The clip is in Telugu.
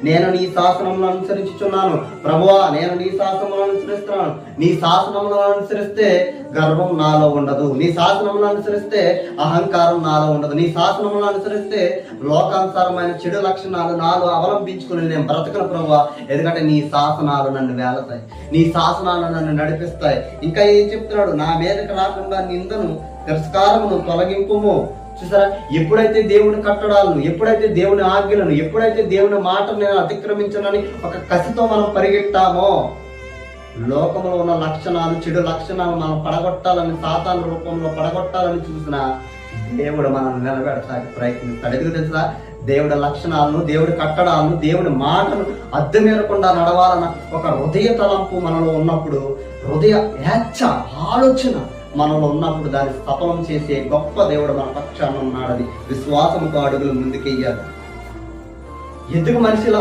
నేను నీ శాసనములను అనుసరించుచున్నాను. ప్రభువా, నేను నీ శాసనములను అనుసరిస్తున్నాను. నీ శాసనములను అనుసరిస్తే గర్వం నాలో ఉండదు. నీ శాసనములను అనుసరిస్తే అహంకారం నాలో ఉండదు. నీ శాసనములను అనుసరిస్తే లోకానుసారమైన చెడు లక్షణాలు నాలో అవలంబించుకుని నేను బ్రతకను ప్రభువా. ఎందుకంటే నీ శాసనాలు నన్ను వేలతాయి, నీ శాసనాలు నన్ను నడిపిస్తాయి. ఇంకా ఏం చెప్తున్నాడు? నా మీదకి రాకుండా నిందను తిరస్కారమును తొలగింపుము. చూసారా, ఎప్పుడైతే దేవుని కట్టడాలను, ఎప్పుడైతే దేవుని ఆజ్ఞలను, ఎప్పుడైతే దేవుని మాటను నేను అతిక్రమించనని ఒక కసితో మనం పరిగెట్టామో, లోకంలో ఉన్న లక్షణాలు, చెడు లక్షణాలు మనం పడగొట్టాలని, సాతాను రూపంలో పడగొట్టాలని చూసిన దేవుడు మనల్ని నిలబెడతానికి ప్రయత్నిస్తాడు. ఎందుకు తెలుసా? దేవుడి లక్షణాలను, దేవుడి కట్టడాలను, దేవుడి మాటను అద్దమేరకుండా నడవాలన్న ఒక హృదయ తలంపు మనలో ఉన్నప్పుడు, హృదయ యాచ ఆలోచన మనలో ఉన్నప్పుడు దాన్ని సఫలం చేసే గొప్ప దేవుడు మన పక్షాన ఉన్నాడని విశ్వాసముతో అడుగులు ముందుకెయ్యాలి. ఎందుకు మనిషిలా